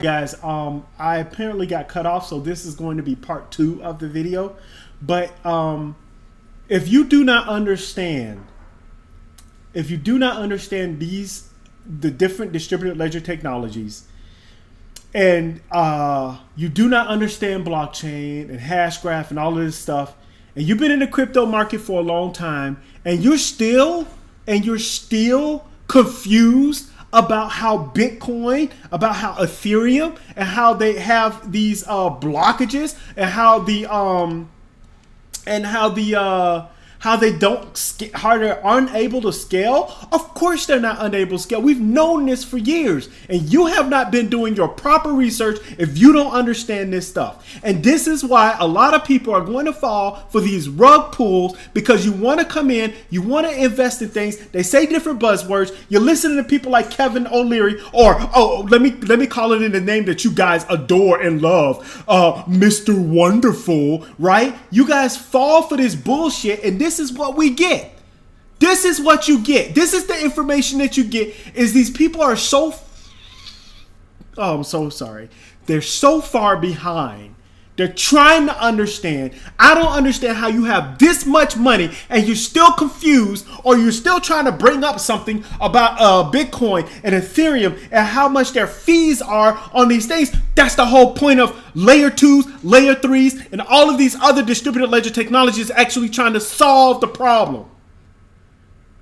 Guys, I apparently got cut off, so this is going to be part two of the video. But if you do not understand, if you do not understand the different distributed ledger technologies, and you do not understand blockchain and Hashgraph and all of this stuff, and you've been in the crypto market for a long time, and you're still confused about how Bitcoin, about how Ethereum, and how they have these blockages, and how they're unable to scale. Of course they're not unable to scale. We've known this for years, and you have not been doing your proper research if you don't understand this stuff. And this is why a lot of people are going to fall for these rug pulls, because you want to come in, you want to invest in things. They say different buzzwords. You're listening to people like Kevin O'Leary, or let me call it in the name that you guys adore and love, Mr. Wonderful, right? You guys fall for this bullshit, and this is what we get. This is what you get. This is the information that you get. Is these people are so I'm so sorry. They're so far behind. They're trying to understand. I don't understand how you have this much money and you're still confused, or you're still trying to bring up something about Bitcoin and Ethereum and how much their fees are on these things. That's the whole point of layer 2s, layer 3s, and all of these other distributed ledger technologies actually trying to solve the problem.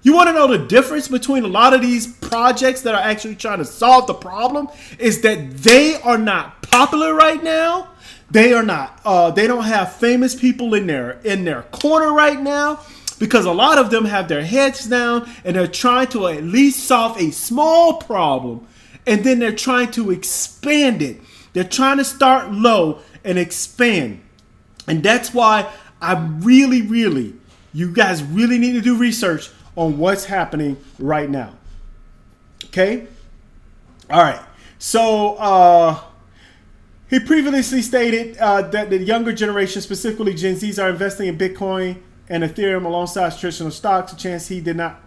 You want to know the difference between a lot of these projects that are actually trying to solve the problem is that they are not popular right now. They are not. They don't have famous people in their corner right now, because a lot of them have their heads down and they're trying to at least solve a small problem, and then they're trying to expand it. They're trying to start low and expand, and that's why you guys really need to do research on what's happening right now. Okay. All right. So he previously stated that the younger generation, specifically Gen Zs, are investing in Bitcoin and Ethereum alongside traditional stocks, a chance he did not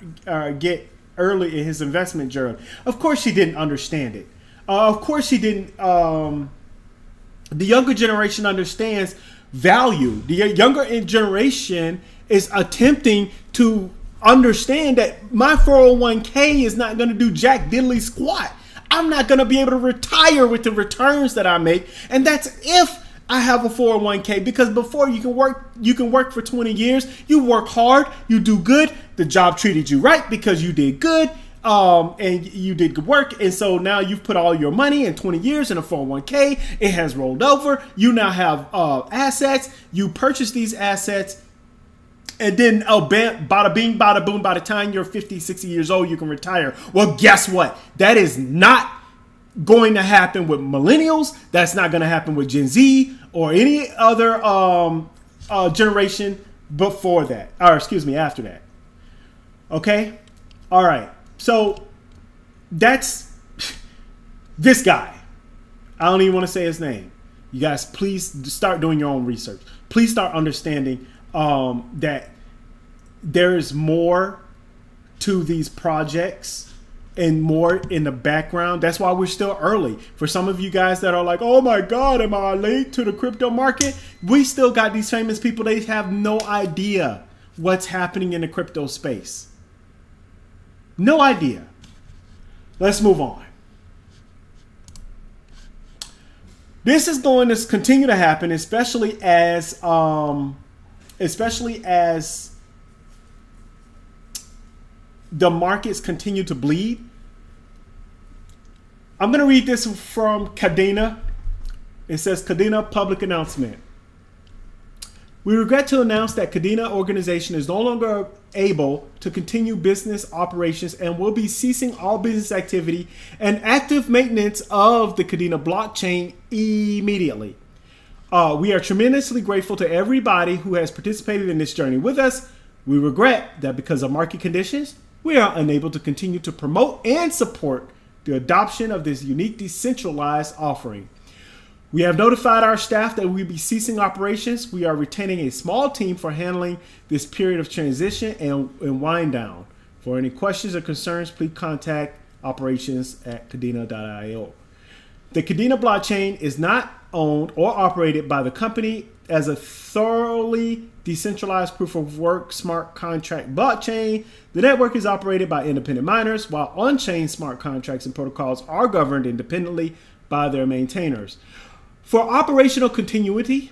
get early in his investment journey. Of course he didn't understand it. Of course he didn't. The younger generation understands value. The younger generation is attempting to understand that my 401k is not going to do jack diddly squat. I'm not going to be able to retire with the returns that I make. And that's if I have a 401k, because before you can work for 20 years. You work hard, you do good. The job treated you right because you did good. And you did good work. And so now you've put all your money in 20 years in a 401k. It has rolled over. You now have assets. You purchase these assets. And then, bada bing, bada boom, by the time you're 50, 60 years old, you can retire. Well, guess what? That is not going to happen with millennials. That's not going to happen with Gen Z or any other generation before that. Or excuse me, after that. Okay? All right. So that's this guy. I don't even want to say his name. You guys, please start doing your own research. Please start understanding that there is more to these projects and more in the background. That's why we're still early. For some of you guys that are like, oh my God, am I late to the crypto market? We still got these famous people. They have no idea what's happening in the crypto space. No idea. Let's move on. This is going to continue to happen, especially as the markets continue to bleed. I'm going to read this from Kadena. It says, Kadena public announcement. We regret to announce that Kadena organization is no longer able to continue business operations and will be ceasing all business activity and active maintenance of the Kadena blockchain immediately. We are tremendously grateful to everybody who has participated in this journey with us. We regret that because of market conditions, we are unable to continue to promote and support the adoption of this unique decentralized offering. We have notified our staff that we will be ceasing operations. We are retaining a small team for handling this period of transition and wind down. For any questions or concerns, please contact operations@kadena.io. The Kadena blockchain is not owned or operated by the company. As a thoroughly decentralized proof of work smart contract blockchain, the network is operated by independent miners, while on-chain smart contracts and protocols are governed independently by their maintainers. For operational continuity,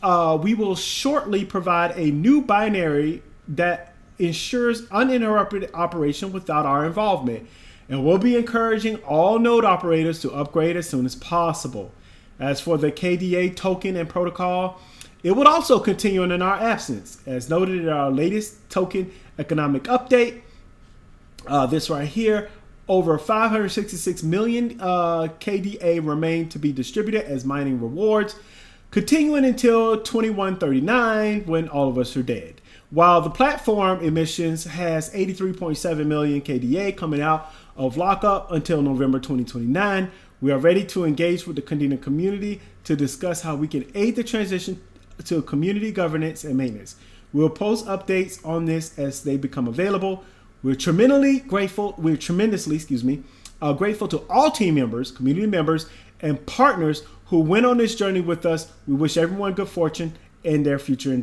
we will shortly provide a new binary that ensures uninterrupted operation without our involvement, and we'll be encouraging all node operators to upgrade as soon as possible. As for the KDA token and protocol, it would also continue in our absence. As noted in our latest token economic update, this right here, over 566 million KDA remain to be distributed as mining rewards, continuing until 2139 when all of us are dead. While the platform emissions has 83.7 million KDA coming out of lockup until November 2029, we are ready to engage with the Kadena community to discuss how we can aid the transition to community governance and maintenance. We'll post updates on this as they become available. We're tremendously grateful to all team members, community members, and partners who went on this journey with us. We wish everyone good fortune in their future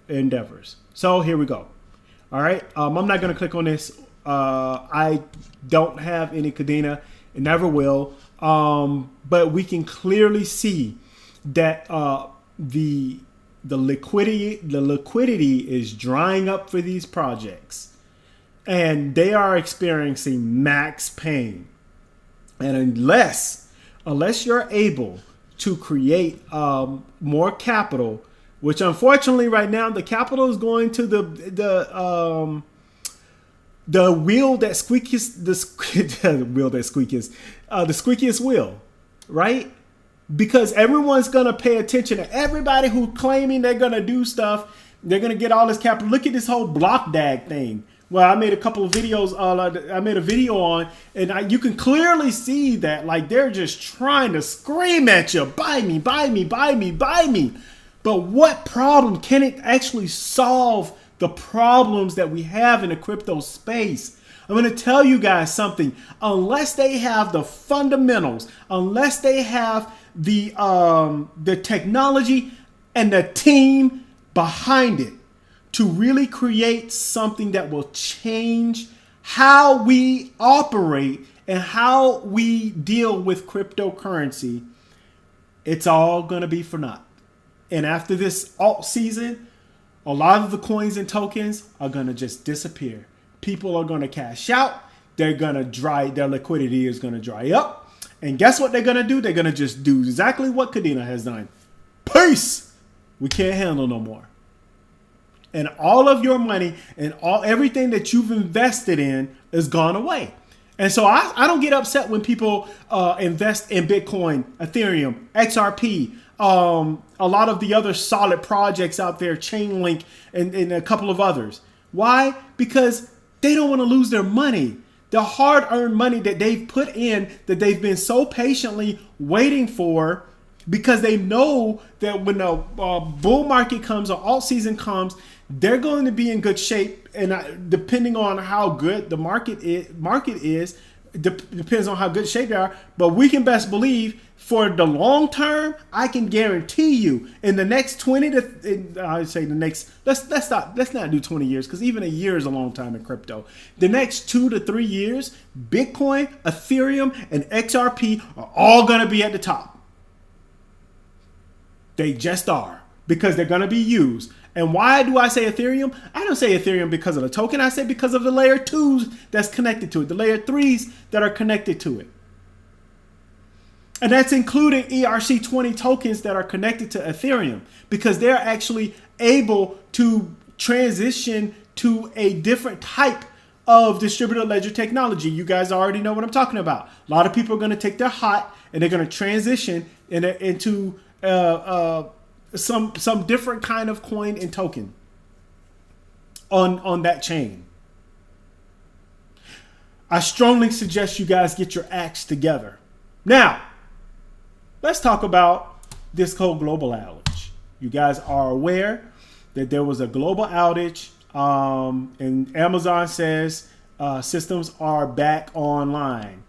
endeavors. So here we go. All right. I'm not going to click on this. I don't have any Kadena and never will. But we can clearly see that the liquidity is drying up for these projects, and they are experiencing max pain. And unless you're able to create more capital, which unfortunately right now the capital is going to the wheel that squeakiest, the squeakiest wheel, right? Because everyone's gonna pay attention to everybody who's claiming they're gonna do stuff. They're gonna get all this capital. Look at this whole BlockDAG thing. Well, I made a couple of videos. I made a video on, and you can clearly see that like they're just trying to scream at you, buy me, buy me, buy me, buy me. But what problem can it actually solve? The problems that we have in the crypto space. I'm going to tell you guys something. Unless they have the fundamentals, unless they have the technology and the team behind it to really create something that will change how we operate and how we deal with cryptocurrency, it's all going to be for naught. And after this alt season, a lot of the coins and tokens are going to just disappear. People are going to cash out. They're going to their liquidity is going to dry up. And guess what they're going to do? They're going to just do exactly what Kadena has done. Peace! We can't handle no more. And all of your money and everything that you've invested in is gone away. And so I don't get upset when people invest in Bitcoin, Ethereum, XRP, a lot of the other solid projects out there, Chainlink and a couple of others. Why? Because they don't want to lose their money. The hard-earned money that they've put in, that they've been so patiently waiting for, because they know that when the bull market comes or alt season comes, they're going to be in good shape. And depending on how good the market is, depends on how good shape they are. But we can best believe for the long term, I can guarantee you in the next 20 to, I'd say the next, let's not do 20 years, because even a year is a long time in crypto. The next 2 to 3 years, Bitcoin, Ethereum, and XRP are all going to be at the top. They just are, because they're going to be used. And why do I say Ethereum? I don't say Ethereum because of the token. I say because of the layer 2s that's connected to it, the layer 3s that are connected to it. And that's including ERC20 tokens that are connected to Ethereum, because they're actually able to transition to a different type of distributed ledger technology. You guys already know what I'm talking about. A lot of people are going to take their hot and they're going to transition into some different kind of coin and token on that chain. I strongly suggest you guys get your acts together. Now, let's talk about this whole global outage. You guys are aware that there was a global outage, and Amazon says systems are back online.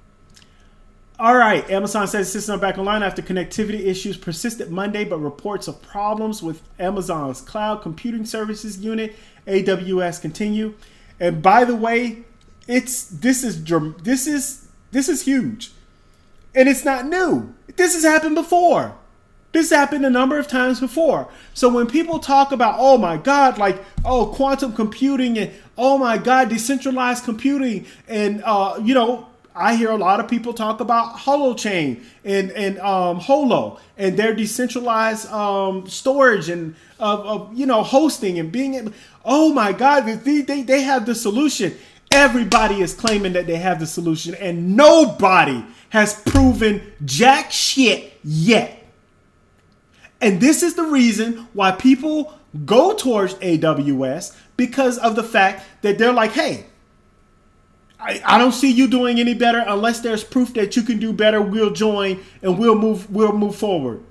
All right. Amazon says systems are back online after connectivity issues persisted Monday, but reports of problems with Amazon's cloud computing services unit, AWS, continue. And by the way, this is huge, and it's not new. This has happened before. This happened a number of times before. So when people talk about, oh my God, like, oh, quantum computing and oh my God, decentralized computing, and I hear a lot of people talk about Holochain and Holo and their decentralized storage and hosting and being able. Oh my God, they have the solution. Everybody is claiming that they have the solution, and nobody has proven jack shit yet. And this is the reason why people go towards AWS, because of the fact that they're like, hey, I don't see you doing any better unless there's proof that you can do better. We'll join and we'll move forward.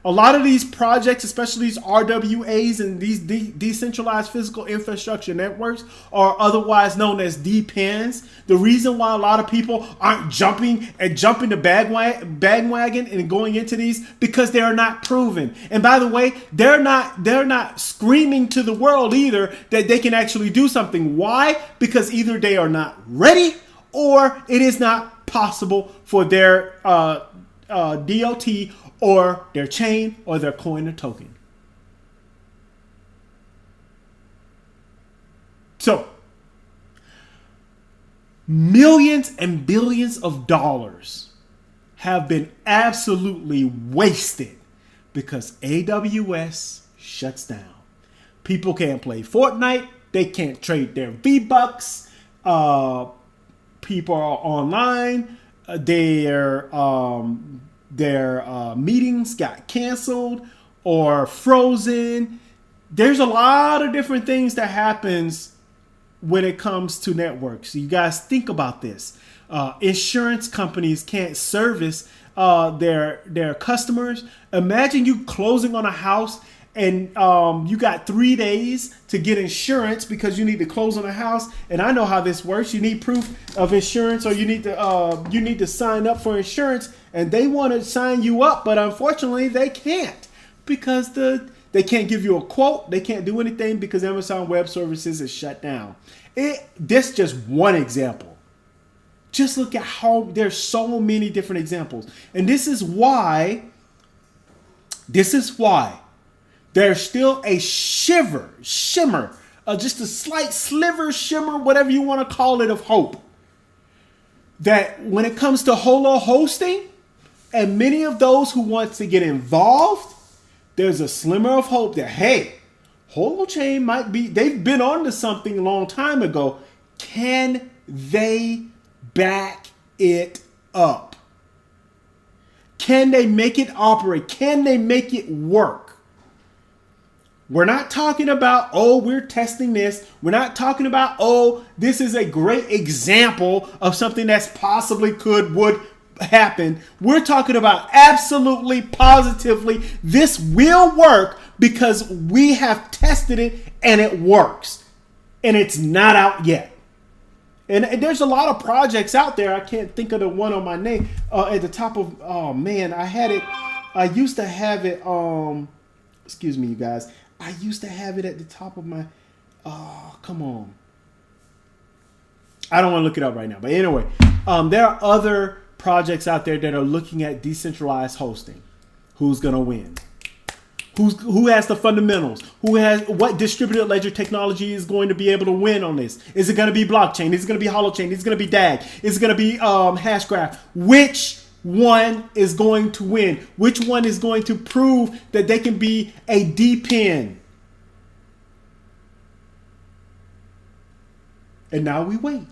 A lot of these projects, especially these RWAs and these decentralized physical infrastructure networks, are otherwise known as DPINs. The reason why a lot of people aren't jumping the bandwagon and going into these, because they are not proven. And by the way, they're not screaming to the world either that they can actually do something. Why? Because either they are not ready, or it is not possible for their DOT or their chain or their coin or token. So, millions and billions of dollars have been absolutely wasted because AWS shuts down. People can't play Fortnite. They can't trade their V-Bucks. People are online. Their meetings got canceled or frozen. There's a lot of different things that happens when it comes to networks. You guys think about this. Insurance companies can't service their customers. Imagine you closing on a house and you got 3 days to get insurance because you need to close on a house. And I know how this works. You need proof of insurance, or you need to sign up for insurance, and they want to sign you up, but unfortunately they can't, because they can't give you a quote. They can't do anything because Amazon Web Services is shut down. This is just one example. Just look at how there's so many different examples. And this is why there's still a shimmer, just a slight sliver, shimmer, whatever you want to call it, of hope. That when it comes to Holo hosting, and many of those who want to get involved, there's a slimmer of hope that, hey, Holochain might be, they've been on to something a long time ago. Can they back it up? Can they make it operate? Can they make it work? We're not talking about, oh, we're testing this. We're not talking about, oh, this is a great example of something that's possibly would happen. We're talking about absolutely, positively, this will work because we have tested it and it works. And it's not out yet. And there's a lot of projects out there. I can't think of the one on my name at the top of, oh man, I used to have it, excuse me, you guys. I used to have it at the top of my, oh, come on. I don't want to look it up right now. But anyway, there are other projects out there that are looking at decentralized hosting. Who's going to win? Who has the fundamentals? What distributed ledger technology is going to be able to win on this? Is it going to be blockchain? Is it going to be holochain? Is it going to be DAG? Is it going to be Hashgraph? Which one is going to win? Which one is going to prove that they can be a DPIN? And now we wait.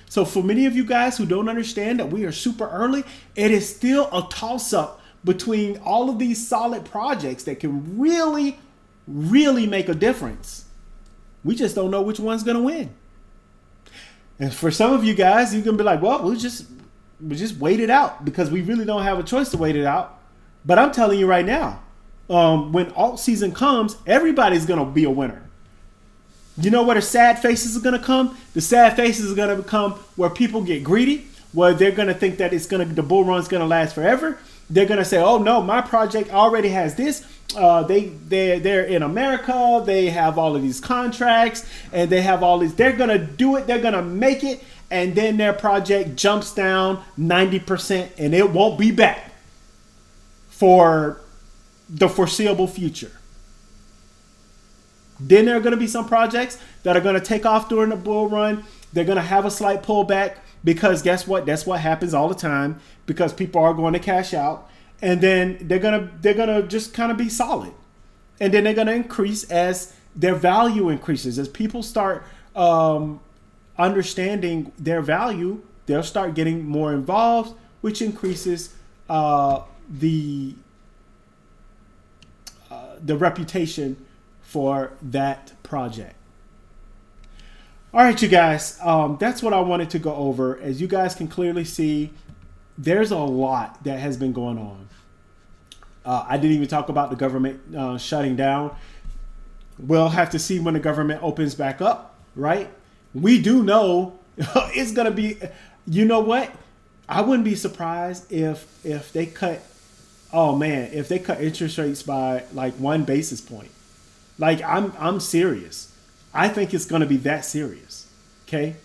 So for many of you guys who don't understand that we are super early, it is still a toss-up between all of these solid projects that can really, really make a difference. We just don't know which one's going to win. And for some of you guys, you're going to be like, well, we'll just wait it out because we really don't have a choice to wait it out. But I'm telling you right now, when alt season comes, everybody's going to be a winner. You know where the sad faces are going to come? The sad faces are going to come where people get greedy, where they're going to think that the bull run's going to last forever. They're going to say, oh no, my project already has this. They're in America. They have all of these contracts and they have all these. They're going to do it. They're going to make it. And then their project jumps down 90% and it won't be back for the foreseeable future. Then there are going to be some projects that are going to take off during the bull run. They're going to have a slight pullback because guess what? That's what happens all the time because people are going to cash out, and then they're gonna just kind of be solid, and then they're going to increase as their value increases. As people start understanding their value, they'll start getting more involved, which increases the reputation for that project. All right, you guys, that's what I wanted to go over. As you guys can clearly see, there's a lot that has been going on. I didn't even talk about the government shutting down. We'll have to see when the government opens back up, right? We do know it's going to be, you know what? I wouldn't be surprised if they cut, if they cut interest rates by like 1 basis point. Like I'm serious. I think it's going to be that serious. Okay.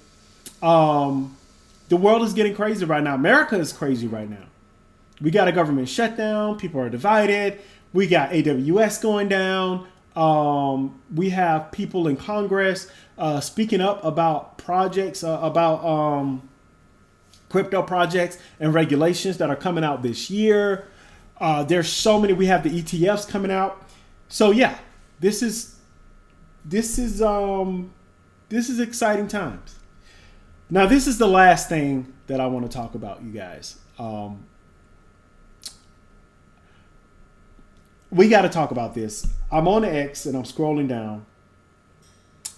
The world is getting crazy right now. America is crazy right now. We got a government shutdown. People are divided. We got AWS going down. We have people in Congress speaking up about projects, about crypto projects and regulations that are coming out this year. There's so many. We have the ETFs coming out. So yeah, this is exciting times. Now, this is the last thing that I want to talk about, you guys. We got to talk about this. I'm on X and I'm scrolling down,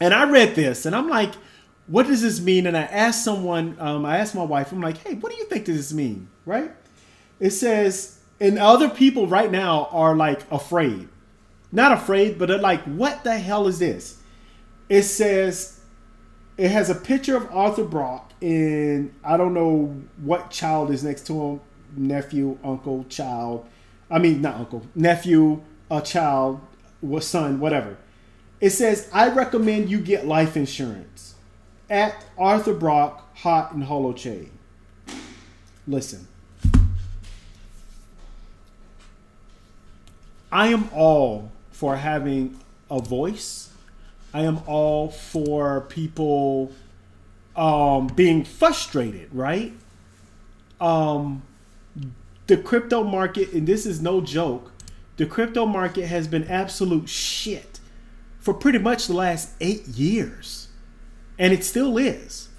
and I read this and I'm like, what does this mean? And I asked someone, I asked my wife, I'm like, hey, what do you think does this mean? Right? It says, and other people right now are like afraid. Not afraid, but they're like, what the hell is this? It says, it has a picture of Arthur Brock and I don't know what child is next to him. Nephew, uncle, child. I mean, not uncle, nephew, a child, son, whatever. It says, I recommend you get life insurance at Arthur Brock, Hot and Holochain. Listen. I am all for having a voice. I am all for people being frustrated, right? The crypto market, and this is no joke, the crypto market has been absolute shit for pretty much the last 8 years. And it still is.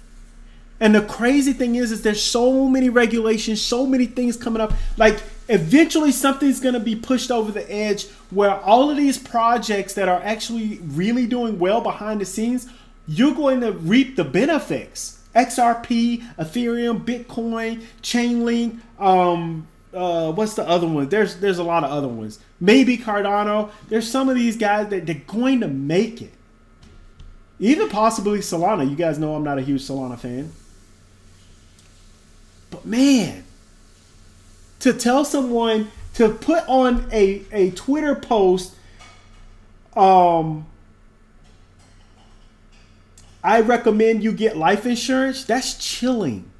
And the crazy thing is there's so many regulations, so many things coming up. Like, eventually something's going to be pushed over the edge where all of these projects that are actually really doing well behind the scenes, you're going to reap the benefits. XRP, Ethereum, Bitcoin, Chainlink, what's the other one? There's a lot of other ones. Maybe Cardano. There's some of these guys that they're going to make it. Even possibly Solana. You guys know I'm not a huge Solana fan. But man, to tell someone to put on a Twitter post, I recommend you get life insurance, that's chilling.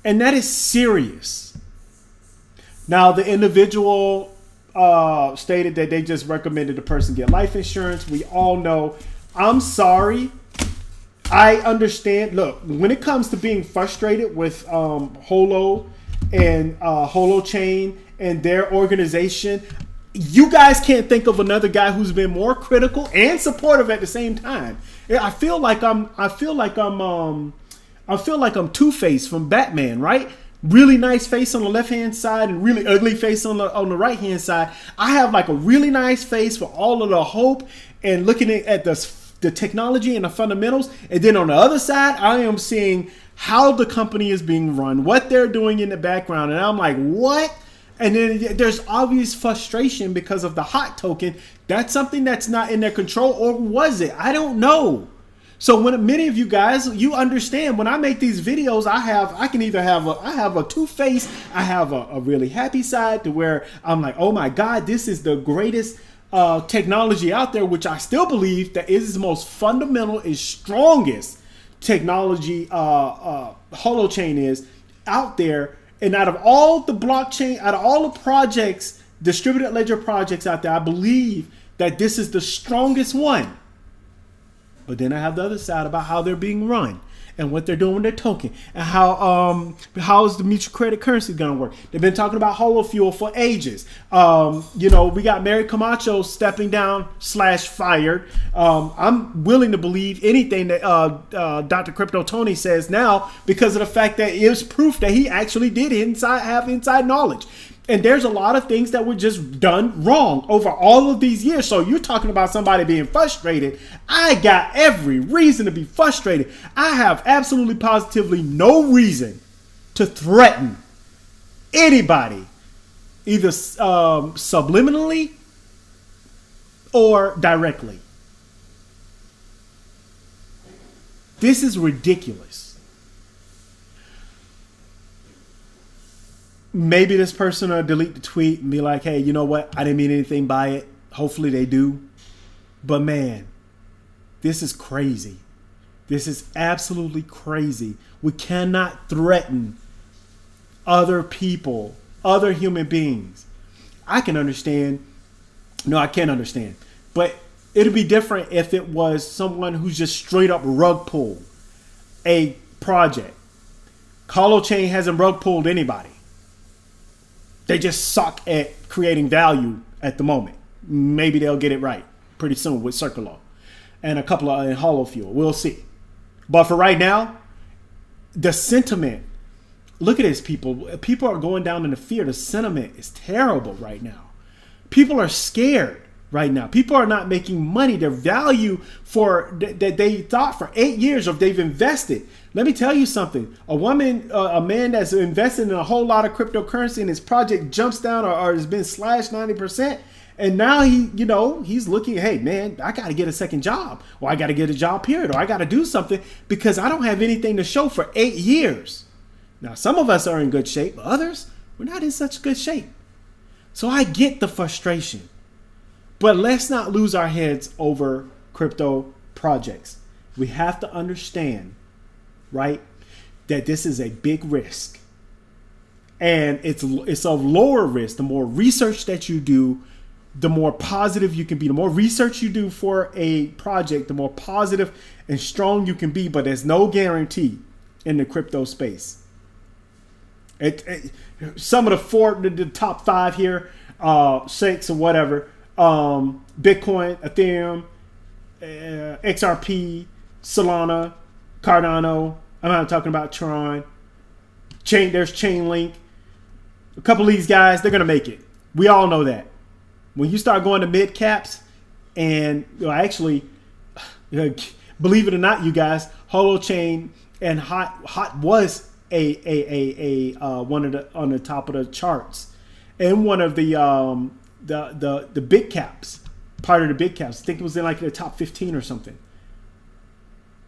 And that is serious. Now, the individual stated that they just recommended the person get life insurance. We all know. I'm sorry. I understand. Look, when it comes to being frustrated with Holo and Holochain and their organization, you guys can't think of another guy who's been more critical and supportive at the same time. I feel like I'm Two-Face from Batman, right? Really nice face on the left hand side and really ugly face on the right hand side. I have like a really nice face for all of the hope and looking at the technology and the fundamentals. And then on the other side, I am seeing how the company is being run, what they're doing in the background. And I'm like, what? And then there's obvious frustration because of the hot token. That's something that's not in their control, or was it? I don't know. So when many of you guys, you understand when I make these videos, I can either have a two-face, I have a really happy side to where I'm like, oh my God, this is the greatest technology out there, which I still believe that is the most fundamental, is strongest technology holochain is out there. And out of all the blockchain, out of all the projects, distributed ledger projects out there, I believe that this is the strongest one. But then I have the other side about how they're being run and what they're doing with their token and how is the mutual credit currency going to work. They've been talking about HoloFuel for ages. You know, we got Mary Camacho stepping down / fired. I'm willing to believe anything that Dr. Crypto Tony says now because of the fact that it is proof that he actually did have inside knowledge. And there's a lot of things that were just done wrong over all of these years. So you're talking about somebody being frustrated. I got every reason to be frustrated. I have absolutely positively no reason to threaten anybody, either subliminally or directly. This is ridiculous. Maybe this person will delete the tweet and be like, hey, you know what? I didn't mean anything by it. Hopefully they do. But man, this is crazy. This is absolutely crazy. We cannot threaten other people, other human beings. I can understand. No, I can't understand. But it'd be different if it was someone who's just straight up rug pulled a project. Holochain hasn't rug pulled anybody. They just suck at creating value at the moment. Maybe they'll get it right pretty soon with Circular and a couple of in HoloFuel. We'll see. But for right now, the sentiment, look at this, people. People are going down in the fear. The sentiment is terrible right now. People are scared right now. People are not making money. Their value for that they thought for 8 years of they've invested. Let me tell you something. A man that's invested in a whole lot of cryptocurrency and his project jumps down or has been slashed 90%. And now he's looking, hey man, I got to get a second job, or I got to get a job period, or I got to do something because I don't have anything to show for 8 years. Now, some of us are in good shape, but others, we're not in such good shape. So I get the frustration, but let's not lose our heads over crypto projects. We have to understand, right, that this is a big risk, and it's a lower risk. The more research that you do, the more positive you can be. The more research you do for a project, the more positive and strong you can be. But there's no guarantee in the crypto space. Some of the top 5 here, 6 or whatever, Bitcoin, Ethereum, XRP, Solana, Cardano. I'm not talking about Tron. There's Chainlink. A couple of these guys, they're gonna make it. We all know that. When you start going to mid caps, and actually, believe it or not, you guys, Holochain and Hot was a one of the on the top of the charts, and one of the big caps, part of the big caps. I think it was in like the top 15 or something,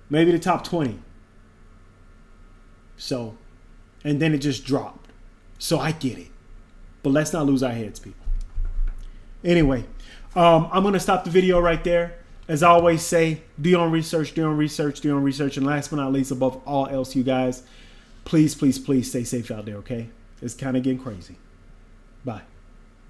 maybe the top 20. So, and then it just dropped. So I get it, but let's not lose our heads, people. Anyway, I'm going to stop the video right there. As I always say, do your own research, do your own research, do your own research. And last but not least, above all else, you guys, please, please, please stay safe out there, okay? It's kind of getting crazy. Bye.